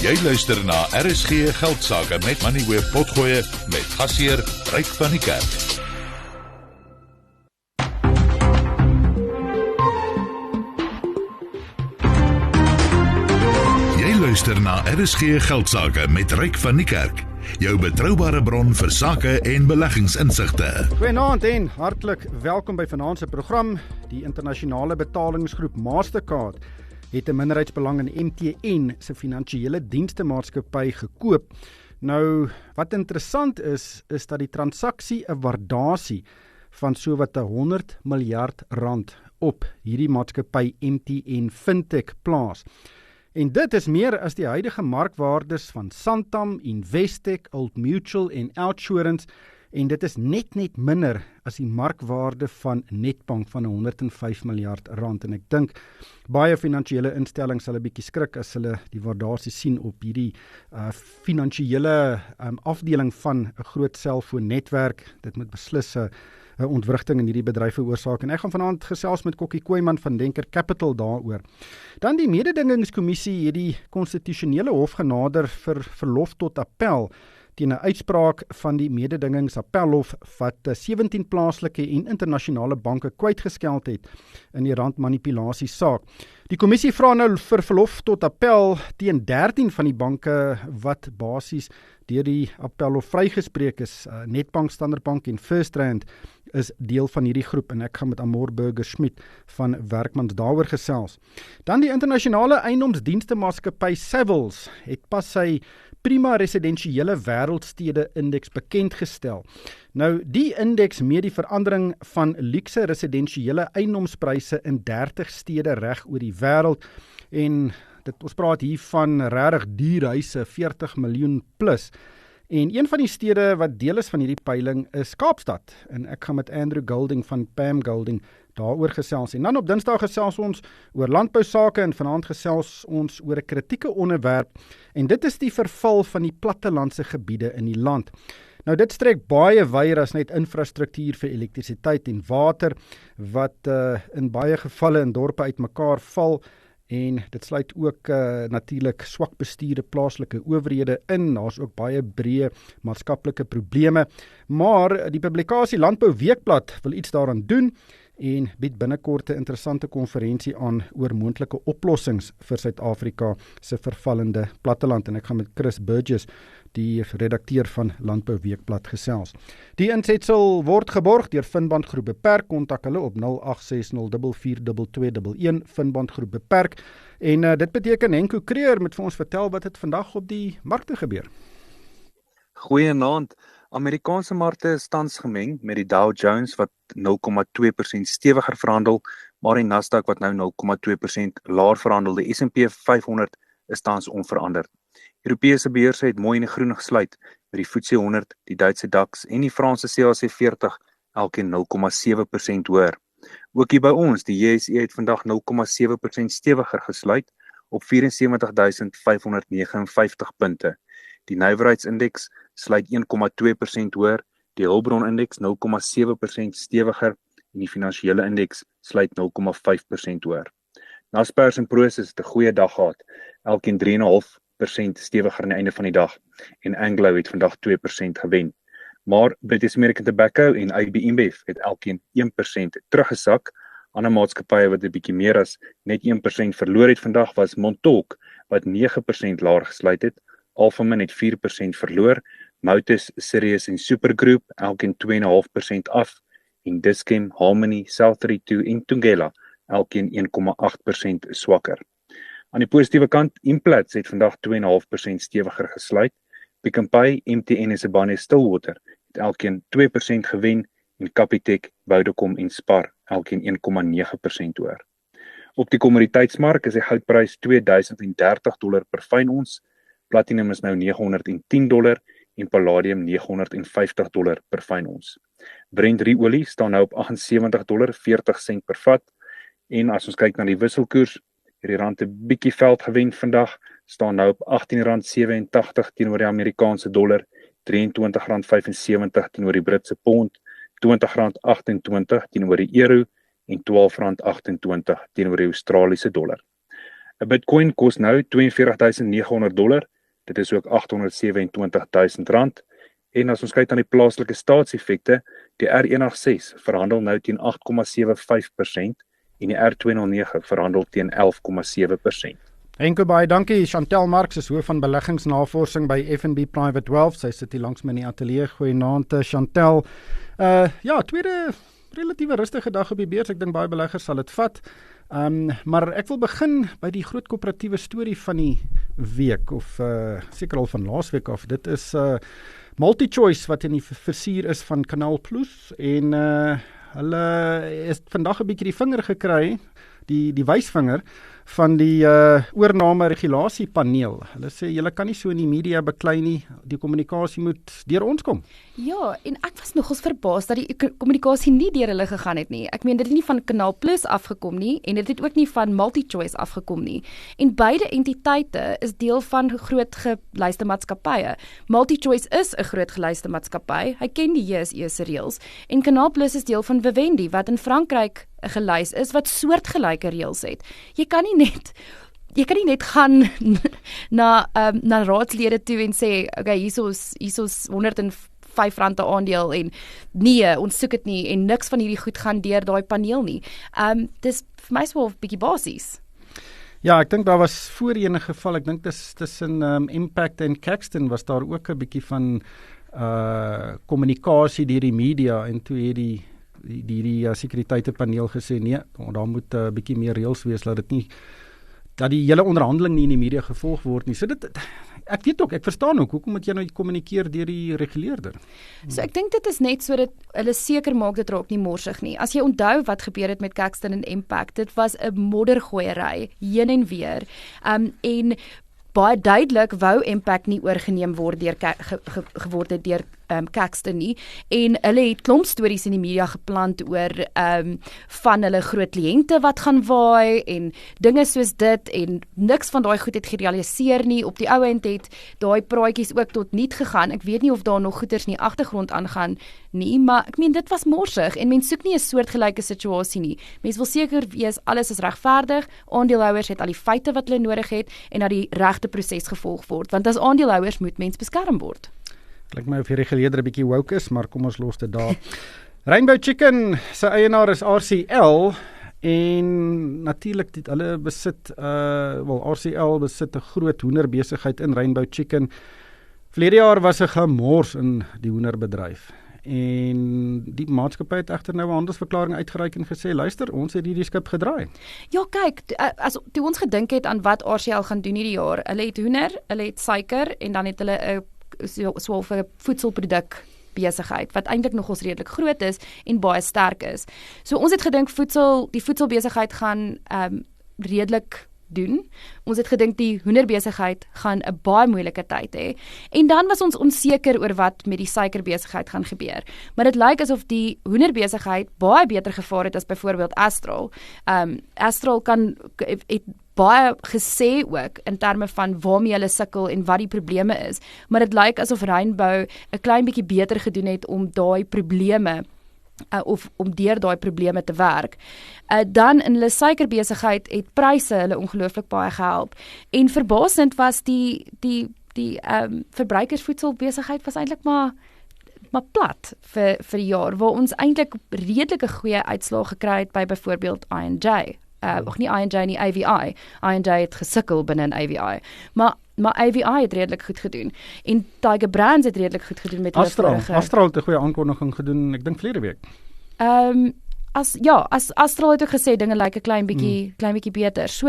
Jy luister na RSG Geldsake met Moneyweb potgoeie met gasheer Ryk van die Kerk. Jy luister na RSG Geldsake met Ryk van die Kerk. Jou betroubare bron vir sake en beleggingsinsigte. Goeienaand en hartlik welkom by vanaand se program. Die internasionale betalingsgroep Mastercard het 'n minderheidsbelang in MTN se finansiële dienstemaatskappy gekoop. Nou, wat interessant is dat die transaksie 'n waardasie van sowat 100 miljard rand op hierdie maatskappy MTN Fintech plaas. En dit is meer as die huidige markwaardes van Santam, Investec, Old Mutual en Outsurance, en dit is net minder as die markwaarde van Nedbank van 105 miljard rand. En ek dink baie finansiële instellings sal 'n bietjie skrik as hulle die waardasie sien op hierdie finansiële afdeling van 'n groot selfoonnetwerk. Dit moet beslis 'n ontwrigting in hierdie bedryf veroorsaak. En ek gaan vanaand gesels met Kokkie Kooiman van Denker Capital daaroor. Dan die mededingingskommissie het die konstitusionele hof genader vir verlof tot appel teen 'n uitspraak van die mededingingsappelhof wat 17 plaaslike en internasionale banke kwytgeskeld het in die randmanipulasie saak. Die kommissie vra nou vir verlof tot appel teen 13 van die banke wat basies deur die appelhof vrygespreek is. Nedbank, Standard Bank en FirstRand is deel van hierdie groep en ek gaan met Amor Burger-Schmidt van Werkmans daaroor gesels. Dan die internasionale eiendomsdienstemaatskappy Savills het pas sy prima residensiële wêreldstede indeks bekendgestel. Nou, die indeks meet die verandering van luukse residensiële eiendomspryse in 30 stede reg oor die wêreld, en ons praat hier van regtig duur huise, 40 miljoen plus. En een van die stede wat deel is van hierdie peiling is Kaapstad. En ek gaan met Andrew Golding van Pam Golding daaroor gesels. En dan op Dinsdag gesels ons oor landbousake en vanaand gesels ons oor 'n kritieke onderwerp. En dit is die verval van die plattelandse gebiede in die land. Nou, dit strek baie wyer as net infrastruktuur vir elektrisiteit en water, wat in baie gevalle in dorpe uitmekaar val. En dit sluit ook natuurlik swak bestuurde plaaslike owerhede in. Daar's ook baie breë maatskaplike probleme. Maar die publikasie Landbou Weekblad wil iets daaraan doen en bied binnekort 'n interessante konferensie aan oor moontlike oplossings vir Suid-Afrika se vervallende platteland. En ek gaan met Chris Burgess, die redakteur van Landbou Weekblad, gesels. Die insetsel word geborg deur Finband Groep Beperk. Kontak hulle op 0860442211, Finband Groep Beperk. En dit beteken Henko Creer moet vir ons vertel wat het vandag op die markte gebeur. Goeienaand. Amerikaanse markte is tans gemeng met die Dow Jones wat 0,2% stewiger verhandel, maar die Nasdaq wat nou 0,2% laer verhandel. Die S&P 500 is tans onveranderd. Europese beurse het mooi in die groen gesluit met die FTSE 100, die Duitse DAX en die Franse CAC 40 elkeen 0,7% hoër. Ook hier by ons, die JSE het vandag 0,7% stewiger gesluit op 74.559 punte. Die nywerheidsindeks sluit 1,2% hoër, die hulpbronindeks 0,7% stewiger en die finansiële indeks sluit 0,5% hoër. Naspers en Prosus het 'n goeie dag gehad, elkeen 3,5% stewiger aan die einde van die dag, en Anglo het vandag 2% gewen. Maar British American Tobacco en AB InBev het elkeen 1% teruggesak. Ander maatskappye wat 'n bietjie meer as net 1% verloor het vandag was Montauk wat 9% laer gesluit het. Alphamin het 4% verloor, Motus, Sirius en Supergroup elkeen 2,5% af, en Dis-Chem, Harmony, South32 en Thungela elkeen 1,8% swakker. Aan die positiewe kant, Implats het vandag 2,5% stewiger gesluit. Pick n Pay, MTN en Sibanye Stillwater het elkeen 2% gewen, en Capitec, Vodacom en Spar elkeen 1,9% hoër. Op die kommoditeitsmark is die goudprys $2030 per fyn ons. Platinum is nou $910 en palladium $950 per fyn ons. Brent ruolie staan nou op $78.40 per vat. En as ons kyk na die wisselkoers, het die rand 'n bietjie veld gewen vandag, staan nou op R18.87 teenoor die Amerikaanse dollar, R23.75 teenoor die Britse pond, R20.28 teenoor die euro en R12.28 teenoor die Australiese dollar. 'n Bitcoin kos nou $42.900 Dit is ook R827.000. En as ons kyk aan die plaaslike staatseffekte, die R186 verhandel nou teen 8,75% en die R209 verhandel teen 11,7%. Enkel baie dankie. Chantel Marx is hoof van beleggingsnavorsing by FNB Private Wealth. Sy sit hier langs my in die ateljee. Goeienaand Chantel. Tweede relatief rustige dag op die beurs. Ek dink baie beleggers sal dit vat. Maar ek wil begin by die groot koöperatiewe storie van die week, of seker al van laasweek af. Dit is MultiChoice wat in die versier is van Kanaal Plus, en hulle is vandag 'n bietjie die vinger gekry, die wysvinger van die oorname regulasiepaneel. Hulle sê julle kan nie so in die media beklei nie, die kommunikasie moet deur ons kom. Ja, en ek was nogals verbaas dat die kommunikasie nie deur hulle gegaan het nie. Ek meen, dit het nie van Kanaal Plus afgekom nie, en dit het ook nie van MultiChoice afgekom nie. En beide entiteite is deel van groot geluiste maatskappye. MultiChoice is 'n groot geluiste maatskappy. Hy ken die JSE se reëls, en Kanaal Plus is deel van Vivendi wat in Frankryk 'n gelys is wat soortgelyke reëls het. Jy kan nie net gaan na raadslede toe en sê, okay, hier is R105 'n aandeel en nee, ons soek dit nie, en niks van hierdie goed gaan deur daai paneel nie. Dis vir my so 'n bietjie basies. Ja, ek dink daar was voorheen 'n geval, ek dink tussen Impact en Caxton was daar ook 'n bietjie van kommunikasie deur die media, en toe het die sekuriteitepaneel gesê, nee, daar moet 'n bietjie meer reëls wees, dat die hele onderhandeling nie in die media gevolg word nie. So ek verstaan ook, hoekom moet jy nou kommunikeer deur die reguleerder? So ek dink dit is net sodat hulle seker maak dit raak nie morsig nie. As jy onthou wat gebeur het met Caxton en Impact, dit was 'n moddergooiery heen en weer. En baie duidelik wou Impact nie oorgeneem word geword het deur Caxton nie, en hulle het klomp stories in die media geplant oor van hulle groot kliënte wat gaan waai en dinge soos dit, en niks van daai goed het gerealiseer nie. Op die ou end het daai praatjies ook tot niet gegaan. Ek weet nie of daar nog goeders in die agtergrond aangaan nie, maar ek meen dit was morsig, en mens soek nie 'n soortgelyke situasie nie. Mens wil seker wees alles is regverdig, aandeelhouers het al die feite wat hulle nodig het, en dat die regte proses gevolg word, want as aandeelhouers moet mens beskerm word. Klink my of die reguleerder 'n bietjie woke is, maar kom ons los dit daar. Rainbow Chicken se eienaar is RCL, en natuurlik hulle besit RCL besit 'n groot hoenderbesigheid in Rainbow Chicken. Verlede jaar was 'n gemors in die hoenderbedryf, en die maatskappy het egter nou 'n handelsverklaring uitgereik en gesê, luister, ons het hierdie skip gedraai. Ja, kyk, toe ons gedink het aan wat RCL gaan doen hierdie jaar, hulle het hoender, hulle het suiker, en dan het hulle 'n voedselproduk besigheid wat eintlik nogals redelik groot is en baie sterk is. So ons het gedink die voedselbesigheid gaan redelik doen. Ons het gedink die hoenderbesigheid gaan 'n baie moeilike tyd hê. En dan was ons onseker oor wat met die suikerbesigheid gaan gebeur. Maar dit lyk asof die hoenderbesigheid baie beter gevaar het as byvoorbeeld Astral. Astral het baie gesê ook in terme van waarmee hulle sukkel en wat die probleme is, maar dit lyk asof Rainbow 'n klein bietjie beter gedoen het om daai probleme of om deur daai probleme te werk. Dan in hulle suikerbesigheid het pryse hulle ongelooflik baie gehelp, en verbasend was die verbruikersvoedselbesigheid was eintlik maar plat vir die jaar, waar ons eintlik redelike goeie uitslae gekry het by byvoorbeeld I&J. Nie I&J nie, AVI. I&J het gesukkel binne in AVI. Maar AVI het redelik goed gedoen. En Tiger Brands het redelik goed gedoen met Astral het 'n goeie aankondiging gedoen, ek dink verlede week. As Astral het ook gesê dinge lyk 'n klein bietjie beter. So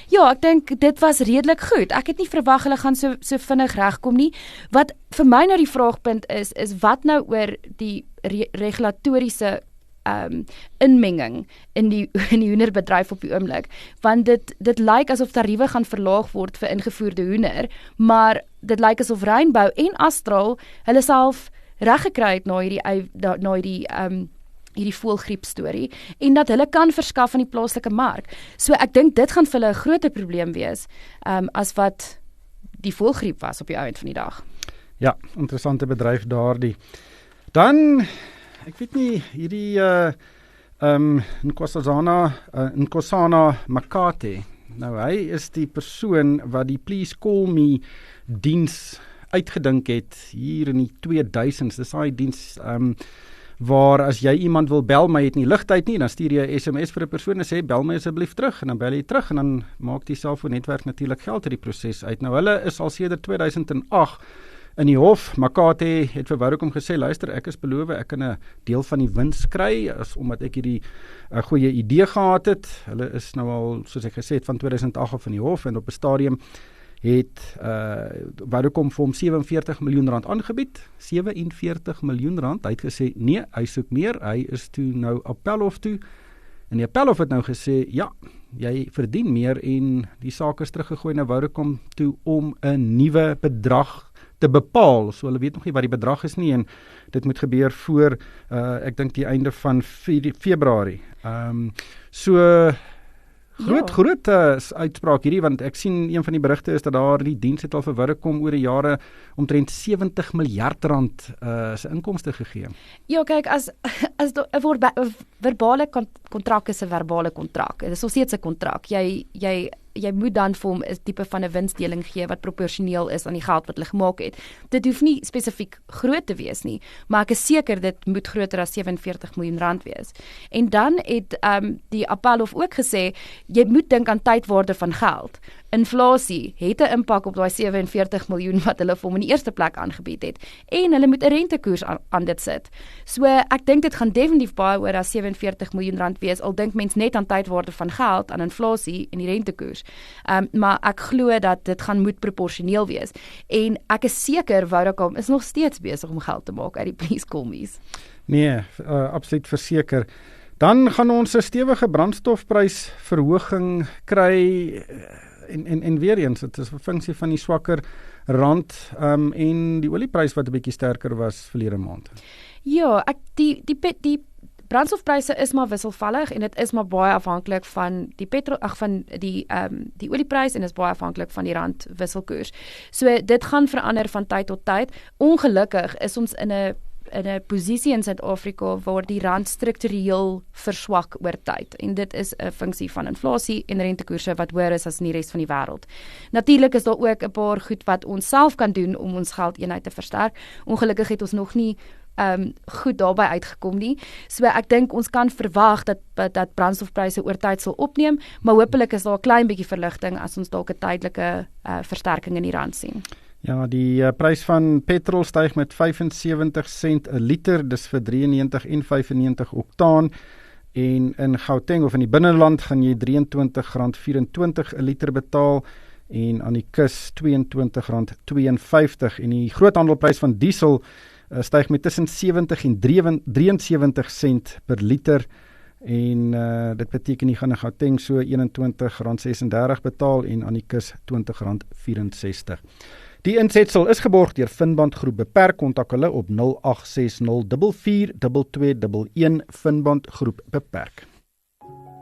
ja, ek dink dit was redelik goed. Ek het nie verwag hulle gaan so vinnig regkom nie. Wat vir my nou die vraagpunt is wat nou oor die regulatoriese inmenging in die hoenderbedryf op die oomblik, want dit lyk asof tariewe gaan verlaag word vir ingevoerde hoender, maar dit lyk asof Rainbow en Astral hulle self reggekry het na hierdie voëlgriep storie, en dat hulle kan verskaf aan die plaaslike mark. So ek dink dit gaan vir hulle 'n groter probleem wees as wat die voëlgriep was op die einde van die dag. Ja, interessante bedryf daardie. Dan ek weet nie, hierdie Nkosana Makate, Nou hy is die persoon wat die Please Call Me diens uitgedink het hier in die 2000s. Dis daai diens waar as jy iemand wil bel, maar jy het nie ligtyd nie, dan stuur jy 'n SMS vir 'n persoon en sê bel my asseblief terug en dan bel jy terug en dan maak die selfoonnetwerk natuurlik geld uit die proses uit. Nou hulle is al sedert 2008 in die hof. Makate het vir Vodacom gesê, luister, ek is beloof, ek kan 'n deel van die wins kry, as omdat ek hierdie goeie idee gehad het. Hulle is nou al, soos ek gesê het, van 2008 af in die hof en op 'n stadium het Vodacom vir hom 47 miljoen rand aangebied. 47 miljoen rand. Hy het gesê, nee, hy soek meer. Hy is toe nou appelhof toe. En die appelhof het nou gesê, ja, jy verdien meer en die saak is teruggegooi na Vodacom toe om 'n nuwe bedrag te bepaal. So hulle weet nog nie wat die bedrag is nie en dit moet gebeur voor, ek dink die einde van Februarie. Groot uitspraak hierdie, want ek sien een van die berigte is dat daar die diens het al vir Vodacom oor die jare omtrent 70 miljard rand se inkomste gegee. Ja, kyk, as 'n verbale kontrak is 'n verbale kontrak. Dit is nog steeds 'n kontrak. Jy moet dan vir hom 'n tipe van 'n winsdeling gee wat proporsioneel is aan die geld wat hulle gemaak het. Dit hoef nie spesifiek groot te wees nie, maar ek is seker dit moet groter as 47 miljoen rand wees. En dan het die appelhof ook gesê, jy moet dink aan tydwaarde van geld. Inflasie het 'n impak op daai 47 miljoen wat hulle vir hom in die eerste plek aangebied het. En hulle moet 'n rentekoers aan dit sit. So ek dink dit gaan definitief baie oor as 47 miljoen rand wees, al dink mens net aan tydwaarde van geld, aan inflasie en die rentekoers. Maar ek glo dat dit gaan moet proporsioneel wees. En ek is seker Vodacom is nog steeds besig om geld te maak uit die Please Call Me's. Nee, absoluut verseker. Dan gaan ons 'n stewige brandstofprysverhoging kry en weer eens, dit is 'n funksie van die swakker rand en die olieprys wat 'n bietjie sterker was verlede maand. Ja, die brandstofpryse is maar wisselvallig en dit is maar baie afhanklik van die olieprys en is baie afhanklik van die rand wisselkoers. So dit gaan verander van tyd tot tyd. Ongelukkig is ons in 'n posisie in Suid-Afrika waar die rand struktureel verswak oor tyd en dit is 'n funksie van inflasie en rentekoerse wat hoër is as in die res van die wêreld. Natuurlik is daar ook 'n paar goed wat ons self kan doen om ons geldeenheid te versterk. Ongelukkig het ons nog nie goed daarby uitgekom nie. So ek dink ons kan verwag dat brandstofpryse oor tyd sal opneem, maar hopelik is daar 'n klein bietjie verligting as ons dalk 'n tydelike versterking in die rand sien. Ja, die prys van petrol styg met 75 sent 'n liter, dis vir 93 en 95 oktaan. En in Gauteng of in die binneland gaan jy R23.24 'n liter betaal en aan die kus R22.52 en die groothandelprys van diesel styg met tussen 70 en 73 sent per liter en dit beteken jy gaan in Gauteng so R21.36 betaal en aan die kus R20.64. Die insetsel is geborg deur Finband Groep Beperk. Kontak hulle op 0860442211 Finband Groep Beperk.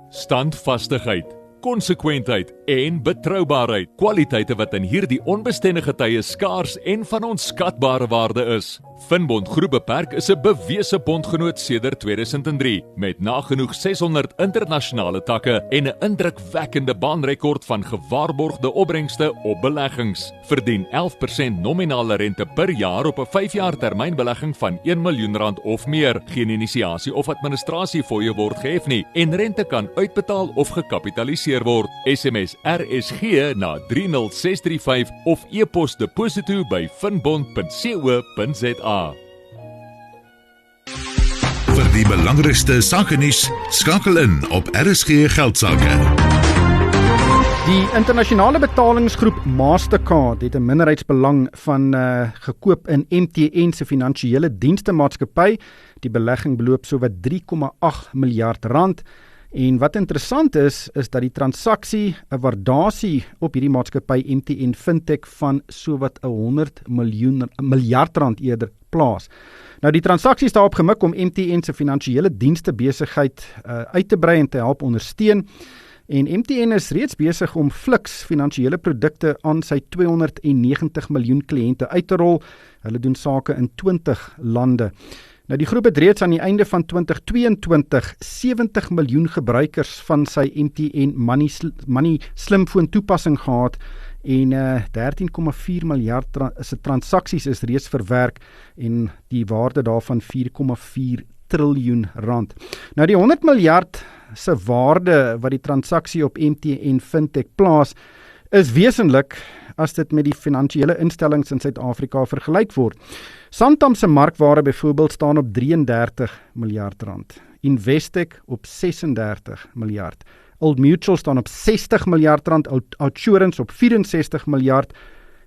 Standvastigheid, konsekwentheid en betroubaarheid. Kwaliteite wat in hierdie onbestendige tye skaars en van onskatbare waarde is. Finbond Groep Beperk is 'n bewese bondgenoot sedert 2003 met nagenoeg 600 internasionale takke en 'n indrukwekkende baanrekord van gewaarborgde opbrengste op beleggings. Verdien 11% nominale rente per jaar op 'n 5-jaar termynbelegging van R1 miljoen of meer. Geen inisiasie of administrasie fooie word gehef nie en rente kan uitbetaal of gekapitaliseer word. SMS RSG na 30635 of e-pos deposito by finbond.co.za. Vir die belangrikste sakenuus, skakel in op RSG Geldsake. Die internasionale betalingsgroep Mastercard het 'n minderheidsbelang van gekoop in MTN se finansiële dienste maatskappy. Die belegging beloop sowat 3,8 miljard rand. En wat interessant is dat die transaksie 'n waardasie op hierdie maatskappy MTN Fintech van sowat 100 miljard rand eerder plaas. Nou die transaksie is daarop gemik om MTN se finansiële dienste besigheid uit te brei en te help ondersteun. En MTN is reeds besig om Flix finansiële produkte aan sy 290 miljoen kliënte uit te rol. Hulle doen sake in 20 lande. Nou die groep het reeds aan die einde van 2022 70 miljoen gebruikers van sy MTN Money slimfoon toepassing gehad en 13,4 miljard se transaksies is reeds verwerk en die waarde daarvan 4,4 triljoen rand. Nou die 100 miljard se waarde wat die transaksie op MTN Fintech plaas is wesentlik as dit met die finansiële instellings in Suid-Afrika vergelyk word. Santam se markwaarde byvoorbeeld staan op 33 miljard rand. Investec op 36 miljard. Old Mutual staan op 60 miljard rand, Outsurance op 64 miljard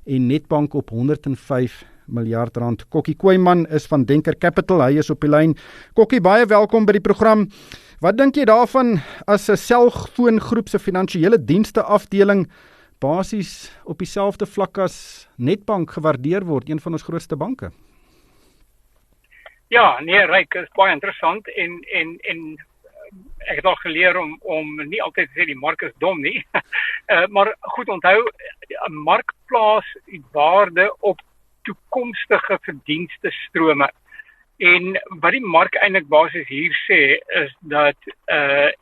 en Netbank op 105 miljard rand. Kokkie Kooiman is van Denker Capital, hy is op die lyn. Kokkie, baie welkom by die program. Wat dink jy daarvan as 'n selfoongroep se finansiële dienste afdeling basies op dieselfde vlak as Netbank gewaardeer word, een van ons grootste banke? Ja, nee, Ryk, is baie interessant en ek het al geleer om nie altyd te sê die mark is dom nie. Maar goed onthou, 'n mark plaas die waarde op toekomstige verdienste strome. En wat die mark eintlik basies hier sê is dat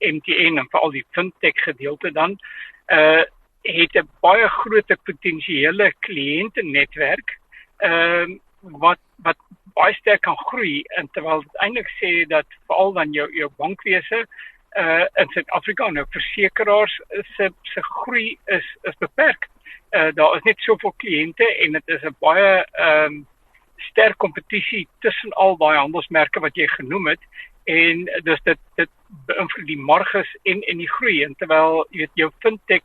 MTN en veral die fintech gedeelte dan het 'n baie groot potensiële kliëntenetwerk wat baie sterk kan groei, en terwyl dit eintlik sê dat veral dan jou bankwese in Suid-Afrika, nou versekeraars se groei is beperk. Daar is net soveel kliënte en dit is 'n baie sterk kompetisie tussen al daai handelsmerke wat jy genoem het, en dus dit beïnvloed die marges en die groei, en terwyl jy weet jou fintech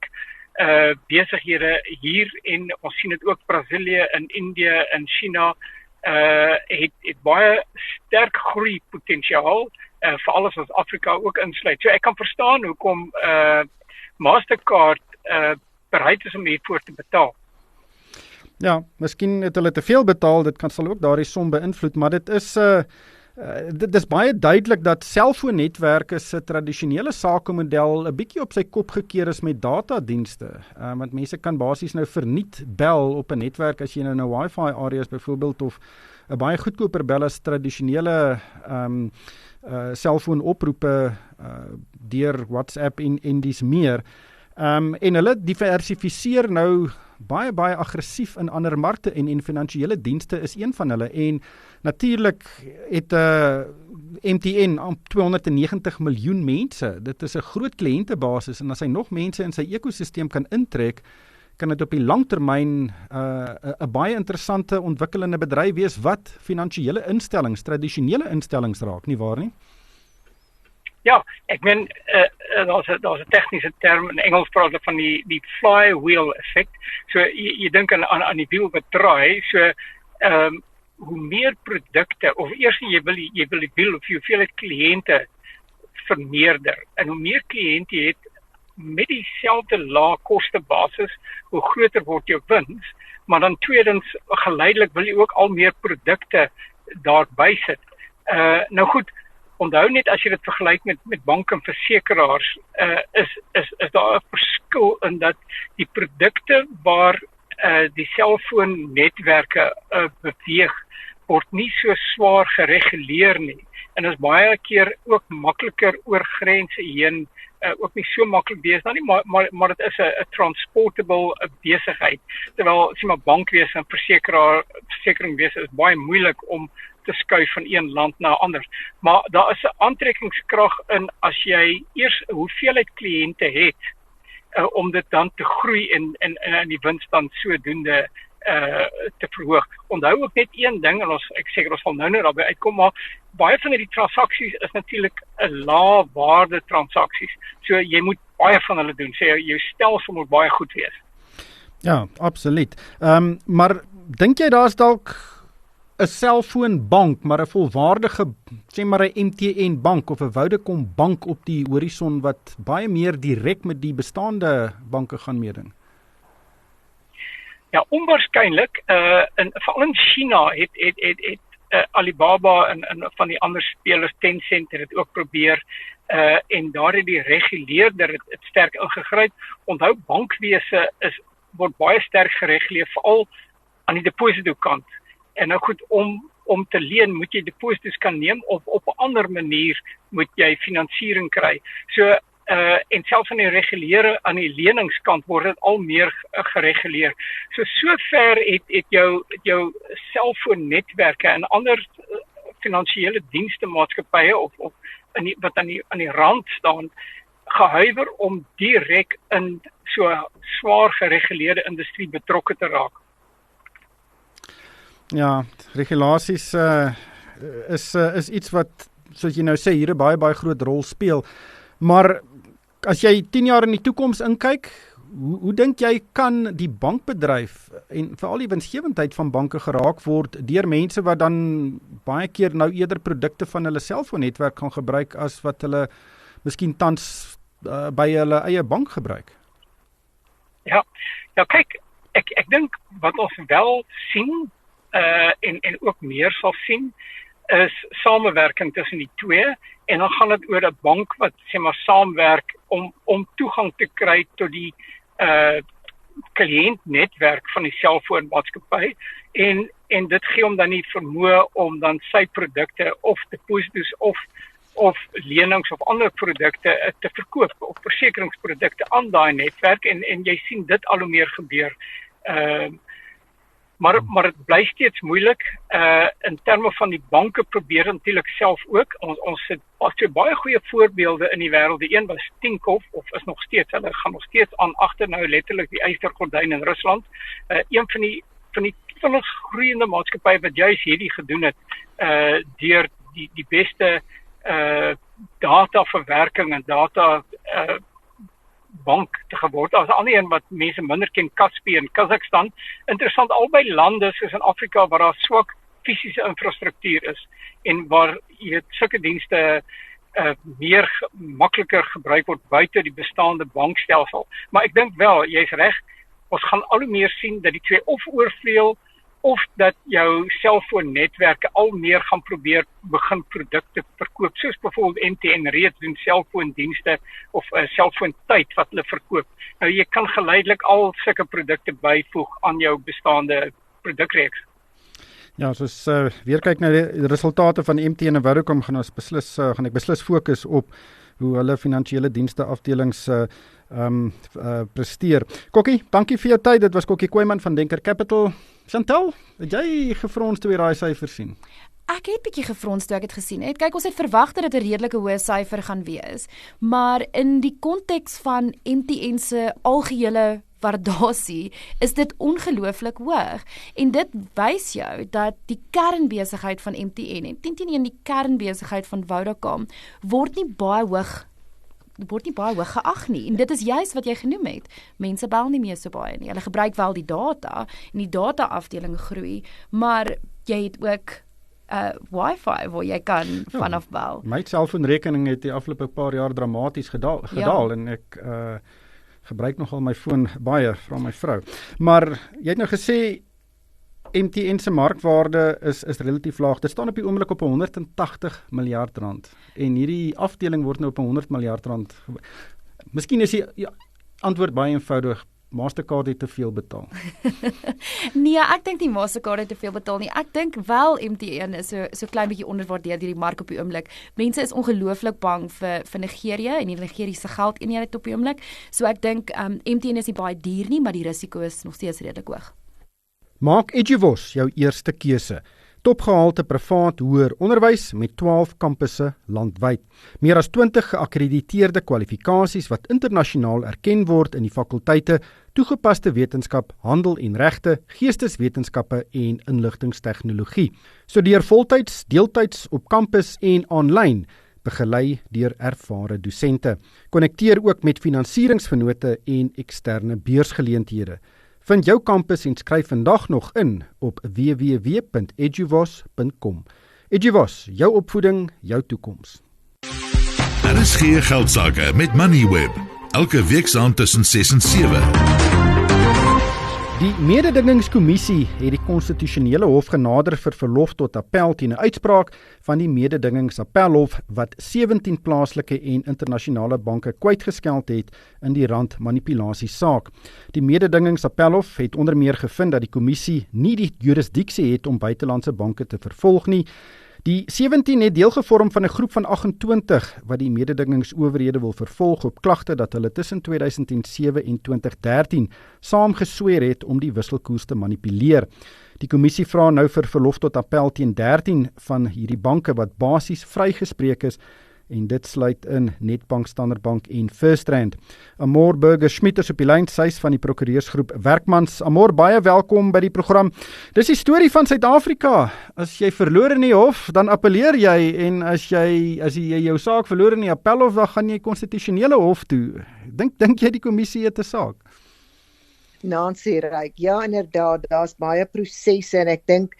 besighede hier, en ons sien dit ook Brasilië en Indië en China het baie sterk groeipotensiaal, veral as ons Afrika ook insluit. So ek kan verstaan hoekom Mastercard bereid is om hiervoor te betaal. Ja, miskien het hulle te veel betaal, dit sal ook daardie som beïnvloed, maar dit is baie duidelik dat selfoonnetwerke se tradisionele sakemodel 'n bietjie op sy kop gekeer is met datadienste, want mense kan basies nou verniet bel op 'n netwerk as jy nou 'n wifi areas byvoorbeeld, of 'n baie goedkoper bel as tradisionele selfoonoproepe deur WhatsApp en dis meer. En hulle diversifiseer nou baie aggressief in ander markte en finansiële dienste is een van hulle, en natuurlik het MTN 290 miljoen mense, dit is 'n groot kliëntebasis, en as hy nog mense in sy ekosisteem kan intrek, kan dit op die langtermyn 'n baie interessante ontwikkelende bedryf wees wat finansiële instellings, tradisionele instellings raak, nie waar nie? Ja, ek meen daar's 'n tegniese term in Engels praat van die flywheel effect. So jy dink aan die wiel wat draai. So hoe meer produkte, of eers jy wil die wiel of hoeveelheid kliënte vermeerder, en hoe meer kliënte jy het met dieselfde lae kostebasis, hoe groter word jou wins, maar dan tweedens geleidelik wil jy ook al meer produkte daarby sit. Nou goed, onthou net as jy dit vergelyk met banke en versekeraars, is daar 'n verskil in dat die produkte waar die selfoonnetwerke beweeg, word nie so swaar gereguleer nie, en is baie keer ook makliker oor grense heen, ook nie so maklik deesdae nie, maar dit is 'n transportable besigheid, terwyl sê maar bankwese en versekeringwese is baie moeilik om te skuif van een land na 'n ander. Maar daar is 'n aantrekkingskrag in as jy eers 'n hoeveelheid kliënte het, om dit dan te groei en die wins dan sodoende te verhoog. Onthou ook net een ding, en ek seker ons sal nou daarby uitkom, maar baie van die transaksies is natuurlik 'n lae waarde transaksies. So jy moet baie van hulle doen. So jou stelsel moet baie goed wees. Ja, absoluut. Maar dink jy daar's dalk 'n selfoonbank, maar 'n volwaardige, sê maar 'n MTN bank of 'n Vodacom bank op die horison wat baie meer direk met die bestaande banke gaan meeding? Ja, onwaarskynlik. Veral in China het Alibaba en van die ander spelers, Tencent, het dit ook probeer, en daar het die reguleerder het sterk ingegryp. Onthou, bankwese word baie sterk gereguleer, veral aan die deposito kant. En nou goed, om om te leen, moet jy deposito's kan neem of op 'n ander manier moet jy finansiering kry. So en selfs aan die leningskant word dit al meer gereguleer. So sover het jou selfoonnetwerke en ander finansiële dienste maatskappye of wat aan die rand staan, gehuiwer om direk in so swaar gereguleerde industrie betrokke te raak. Ja, regulasies is iets wat, soos jy nou sê, hier 'n baie groot rol speel. Maar as jy 10 jaar in die toekoms inkyk, hoe dink jy kan die bankbedryf en veral die winsgewendheid van banke geraak word deur mense wat dan baie keer nou eerder produkte van hulle selfoonnetwerk gaan gebruik as wat hulle miskien tans by hulle eie bank gebruik? Ja, kyk, ek dink wat ons wel sien en ook meer sal sien is samewerking tussen die twee, en dan gaan dit oor 'n bank wat sê maar saamwerk om toegang te kry tot die kliëntnetwerk van die selfoonmaatskappy en dit gee hom dan nie vermoë om dan sy produkte of deposito's of lenings of ander produkte te verkoop of versekeringsprodukte aan daai netwerk en jy sien dit al hoe meer gebeur. Maar dit bly steeds moeilik. In terme van die banke probeer natuurlik self ook. Ons het baie goeie voorbeelde in die wêreld. Die een was Tinkoff of is nog steeds. Hulle gaan nog steeds aan agter nou letterlik die ystergordyn in Rusland. Een van die vinnig groeiende maatskappye wat juis hierdie gedoen het deur die beste dataverwerking en data bank te geword. As 'n ander een wat mense minder ken, Kaspi in Kazakhstan. Interessant, albei lande soos in Afrika waar daar swak fisiese infrastruktuur is en waar sulke dienste makliker gebruik word buite die bestaande bankstelsel. Maar ek dink wel, jy's reg, ons gaan al hoe meer sien dat die twee of oorvleuel of dat jou selfoonnetwerke al meer gaan begin produkte verkoop, soos byvoorbeeld MTN reeds doen selfoondienste of selfoontyd wat hulle verkoop. Nou jy kan geleidelik al sulke produkte byvoeg aan jou bestaande produkreeks. Ja, soos weer kyk na die resultate van MTN en Vodacom gaan ek beslis fokus op hoe hulle finansiële dienste afdelings presteer. Kokkie, dankie vir jou tyd. Dit was Kokkie Kooiman van Denker Capital. Chantal, het jy gefrons toe jy daai syfer sien? Ek het bietjie gefrons toe ek het gesien het. Kyk, ons het verwag dat dit 'n redelike hoë syfer gaan wees, maar in die konteks van MTN se algehele waardasie is dit ongelooflik hoog. En dit wys jou dat die kernbesigheid van MTN en teenoor die kernbesigheid van Vodacom word nie baie hoog geag nie. En dit is juist wat jy genoem het. Mense bel nie meer so baie nie. Hulle gebruik wel die data en die data afdeling groei, maar jy het ook wifi waar jy kan vanaf bel. My selfoonrekening het die afgelope paar jaar dramaties gedaal en ek gebruik nogal my foon baie, vra my vrou. Maar jy het nou gesê MTN se markwaarde is relatief laag. Dit staan op die oomblik op 180 miljard rand. En hierdie afdeling word nou op 100 miljard rand. Miskien is die antwoord baie eenvoudig. Mastercard het te veel betaal. Nee, ek dink nie Mastercard het te veel betaal nie. Ek dink wel MTN is so klein bietjie onderwaardeer deur die mark op die oomblik. Mense is ongelooflik bang vir Nigerië en die Nigeriese geldeenheid op die oomblik. So ek dink MTN is nie baie duur nie, maar die risiko is nog steeds redelik hoog. Maak Eduvos jou eerste keuse. Topgehalte privaat hoër onderwys met 12 kampusse landwyd. Meer as 20 geakkrediteerde kwalifikasies wat internasionaal erken word in die fakulteite toegepaste wetenskap, handel en regte, geesteswetenskappe en inligtingstegnologie. Studeer voltyds, deeltyds op kampus en aanlyn, begelei deur ervare dosente. Konnekteer ook met finansieringsvennote en eksterne beursgeleenthede. Vind jou kampus en skryf vandag nog in op www.eduvos.com. Eduvos, jou opvoeding, jou toekoms. RSG Geldsake met Moneyweb. Elke week saand tussen 6 en 7. Die mededingingskommissie het die konstitusionele hof genader vir verlof tot appel teen 'n uitspraak van die mededingingsappelhof wat 17 plaaslike en internasionale banke kwytgeskeld het in die randmanipulasiessaak. Die mededingingsappelhof het onder meer gevind dat die kommissie nie die jurisdiksie het om buitelandse banke te vervolg nie. Die 17 het deel gevorm van 'n groep van 28 wat die mededingingsowerhede wil vervolg op klagte dat hulle tussen 2007 en 2013 saam gesweer het om die wisselkoers te manipuleer. Die kommissie vra nou vir verlof tot appel teen 13 van hierdie banke wat basies vrygespreek is en dit sluit in Nedbank, Standard Bank en FirstRand. Amor Burger-Schmidt is op die lyn, sy is van die prokureursgroep Werkmans. Amor, baie welkom by die program. Dis die storie van Suid-Afrika. As jy verloor in die hof, dan appeleer jy en as jy jou saak verloor in die appelhof, dan gaan jy konstitusionele hof toe. Dink jy die kommissie het 'n saak? Nancy Ryk, ja inderdaad, daar's baie prosesse en ek dink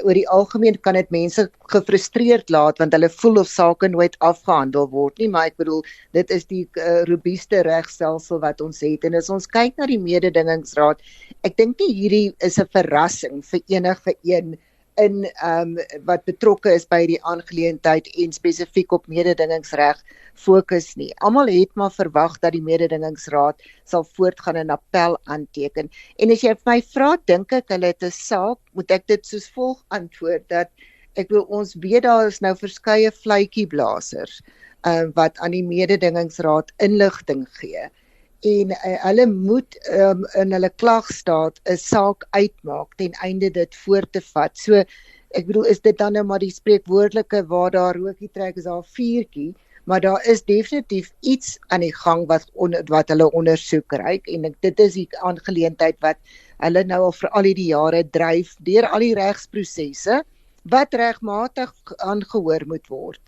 oor die algemeen kan dit mense gefrustreerd laat want hulle voel of sake nooit afgehandel word nie, maar ek bedoel dit is die robuuste regstelsel wat ons het en as ons kyk na die mededingingsraad, ek dink nie hierdie is 'n verrassing vir enige een in wat betrokke is by die aangeleentheid en spesifiek op mededingingsreg fokus nie. Almal het maar verwag dat die mededingingsraad sal voortgaan en appel aanteken. En as jy vir my vra, dink ek hulle het 'n saak, moet ek dit soos volg antwoord dat ek wil ons weet daar is nou verskeie fluitjieblasers wat aan die mededingingsraad inligting gee. En hulle moet in hulle klagstaat 'n saak uitmaak ten einde dit voort te vat. So ek bedoel is dit dan nou maar die spreekwoordelike waar daar rookie trek is daar 'n vuurtjie, maar daar is definitief iets aan die gang wat hulle ondersoek Ryk en dit is die aangeleentheid wat hulle nou al vir al die jare dryf deur al die regsprosesse wat regmatig aangehoor moet word.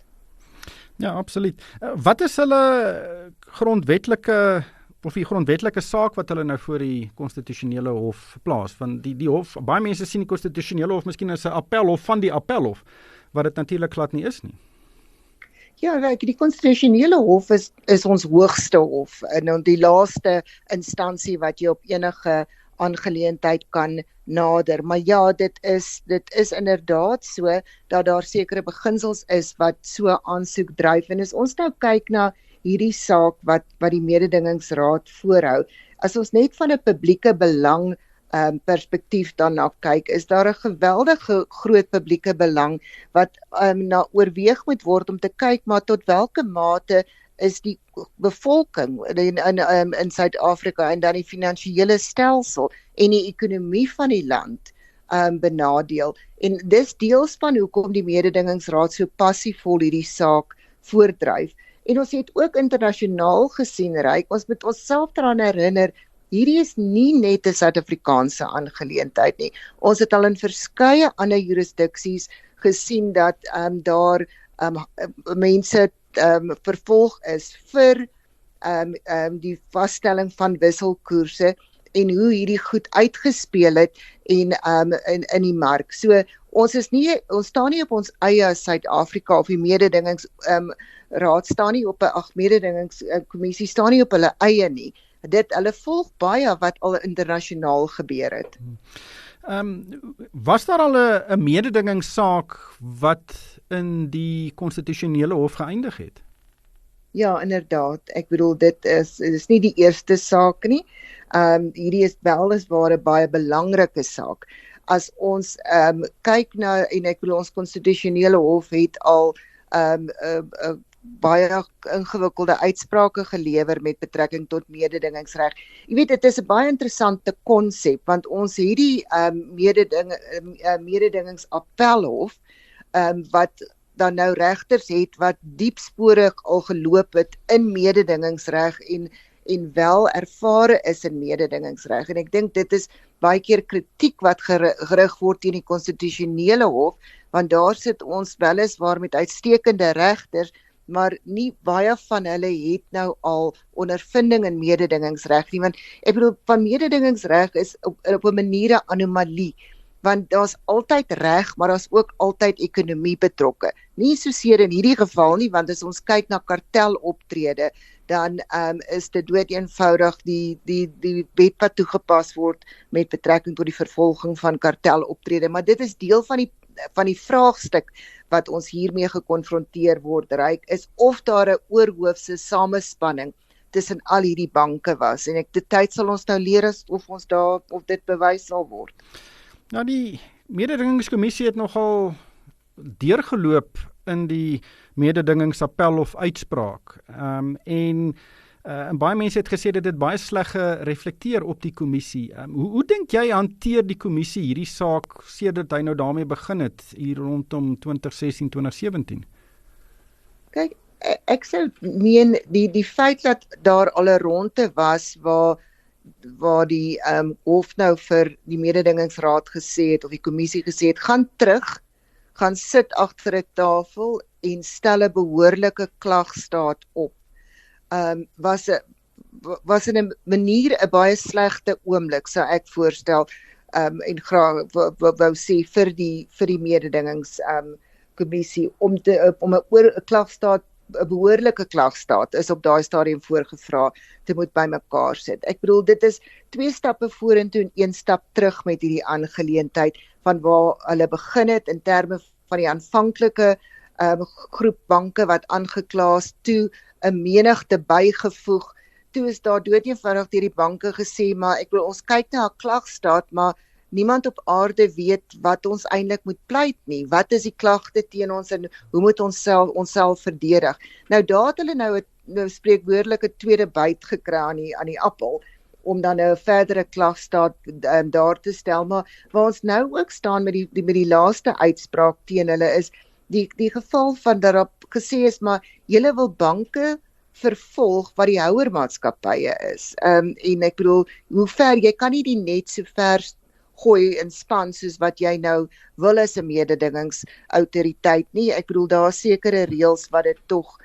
Ja, absoluut. Wat is hulle grondwetlike saak wat hulle nou voor die konstitusionele hof plaas? Want die hof, baie mense sien die konstitusionele hof miskien as 'n appelhof van die appelhof, wat dit natuurlik glad nie is nie. Ja, die konstitusionele hof is ons hoogste hof en die laaste instansie wat jy op enige aangeleentheid kan nader. Maar ja, dit is inderdaad so dat daar sekere beginsels is wat so aansoek dryf. En as ons nou kyk na hierdie saak wat die mededingingsraad voorhou, as ons net van 'n publieke belang perspektief daarna kyk, is daar 'n geweldige groot publieke belang wat na oorweeg moet word om te kyk maar tot watter mate is die bevolking in Suid-Afrika en dan die finansiële stelsel en die ekonomie van die land benadeel. En dis deels van hoekom die mededingingsraad so passievol hierdie saak voordryf. En ons het ook internasionaal gesien, Ryk, ons moet onsself daaraan herinner, hierdie is nie net 'n Suid-Afrikaanse aangeleentheid nie. Ons het al in verskeie ander jurisdiksies gesien dat daar mense vervolg is vir die vaststelling van wisselkoerse en hoe hierdie goed uitgespeel het in die mark. So ons staan nie op ons eie as Suid-Afrika of die mededingingsraad staan nie op 'n mededingingskommissie staan nie op hulle eie nie. Hulle volg baie wat al internasionaal gebeur het. Was daar al 'n mededingingssaak wat in die konstitusionele hof geëindig het? Ja, inderdaad. Ek bedoel dit is nie die eerste saak nie. Hierdie is weliswaar 'n baie belangrike saak. As ons kyk na en ek bedoel ons konstitusionele hof het al baie ingewikkelde uitsprake gelewer met betrekking tot mededingingsreg. Jy weet, dit is 'n baie interessante konsep, want ons het die mededingingsappelhof, wat dan nou regters het, wat diepsporig al geloop het in mededingingsreg en wel ervare is in mededingingsreg. En ek dink dit is baie keer kritiek wat gerig word teen die konstitusionele hof, want daar sit ons weliswaar met uitstekende regters, maar nie baie van hulle het nou al ondervinding in mededingingsreg nie, want ek bedoel van mededingingsreg is op 'n manier 'n anomalie, want daar's altyd reg, maar daar's ook altyd ekonomie betrokke. Nie soseer in hierdie geval nie, want as ons kyk na karteloptrede, dan is dit doeteenvoudig die wet wat toegepas word met betrekking tot die vervolging van karteloptrede. Maar dit is deel van die vraagstuk wat ons hiermee gekonfronteer word, Ryk, is of daar 'n oorhoofse samespanning tussen al hierdie banke was. En die tyd sal ons nou leer of dit bewys sal word. Nou, die mededingingskommissie het nogal deurgeloop in die mededingingsappel of uitspraak. En baie mense het gesê dat dit baie sleg gereflekteer op die kommissie. Hoe dink jy hanteer die kommissie hierdie saak sedert hy nou daarmee begin het hier rondom 2016, 2017? Kyk, ek sou meen die feit dat daar al 'n ronde was waar die hof nou vir die mededingingsraad gesê het of die kommissie gesê het, gaan terug, gaan sit agter 'n tafel en stel 'n behoorlike klagstaat op. Was in 'n manier 'n baie slegte oomblik, sou ek voorstel, en graag wou sê vir die mededingingskommissie om 'n klagstaat, 'n behoorlike klagstaat is op daai stadium voorgevra te moet bymekaar sit. Ek bedoel, dit is 2 stappe vorentoe en 1 stap terug met hierdie aangeleentheid van waar hulle begin het in terme van die aanvanklike groep banke wat aangekla is, toe 'n menigte bygevoeg. Toe is daar doeteenvoudig deur die banke gesê, maar ek wil ons kyk na 'n klagstaat, maar niemand op aarde weet wat ons eintlik moet pleit nie. Wat is die klagte teen ons en hoe moet ons onsself verdedig? Nou daar het hulle nou 'n spreekwoordelike tweede byt gekry aan die appel om dan 'n verdere klagstaat daar te stel, maar waar ons nou ook staan met die laaste uitspraak teen hulle is die geval van daarop gesê is, maar julle wil banke vervolg wat die houermaatskappye is. En ek bedoel, hoe ver, jy kan nie die net so ver gooi in span soos wat jy nou wil as 'n mededingingsautoriteit nie. Ek bedoel, daar is sekere reëls wat dit tog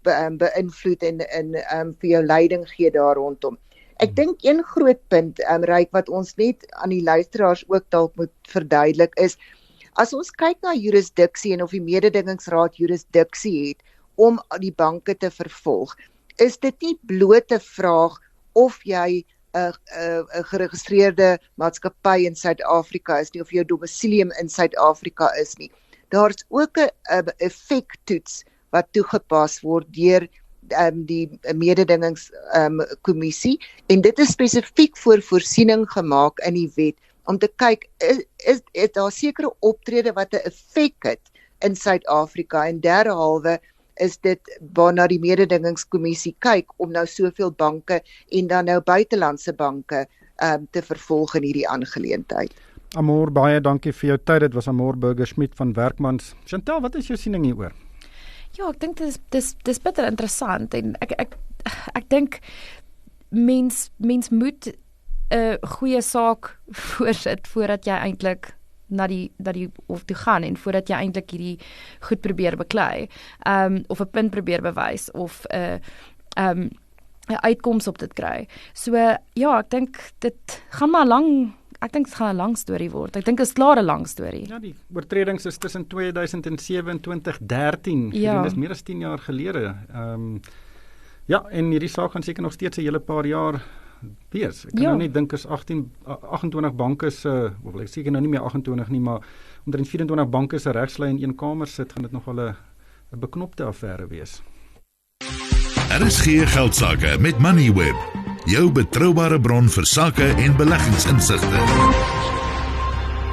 beïnvloed en vir jou leiding gee daar rondom. Ek dink een groot punt, Ryk, wat ons net aan die luisteraars ook dalk moet verduidelik is, as ons kyk na jurisdiksie en of die mededingingsraad jurisdiksie het om die banke te vervolg, is dit nie bloot 'n vraag of jy 'n geregistreerde maatskappy in Suid-Afrika is nie, of jou domicilium in Suid-Afrika is nie. Daar's ook 'n effektoets wat toegepas word deur die mededingingskommissie, en dit is spesifiek voor voorsiening gemaak in die wet om te kyk, is daar sekere optrede wat 'n effek het in Suid-Afrika, en derhalwe is dit waarna die mededingingskommissie kyk om nou soveel banke en dan nou buitelandse banke te vervolg in hierdie aangeleentheid. Amor, baie dankie vir jou tyd. Dit was Amor Burger-Schmidt van Werkmans. Chantal, wat is jou siening hieroor? Ja, ek dink dis bitter interessant, en ek dink mens moet 'n goeie saak voorsit voordat jy eintlik na die hof toe gaan en voordat jy eintlik hierdie goed probeer beklei, of 'n punt probeer bewys of 'n uitkoms op dit kry. So ja, ek dink dit gaan maar Ek dink dit gaan 'n lang storie word. Ek dink dit is klaar 'n lang storie. Ja, die oortredings is tussen 2007 en 2013. Ja. Dit is meer as 10 jaar gelede. Ja, en hierdie saak gaan seker nog steeds 'n hele paar jaar wees. Ek kan nou net dink as 28 banke se, of ek seker nou nie meer 28 nie, maar omtrent 24 banke se regslei in een kamer sit, gaan dit nogal 'n beknopte affære wees. RSG Geldsake met Moneyweb, jou betroubare bron vir sake en beleggingsinsigte.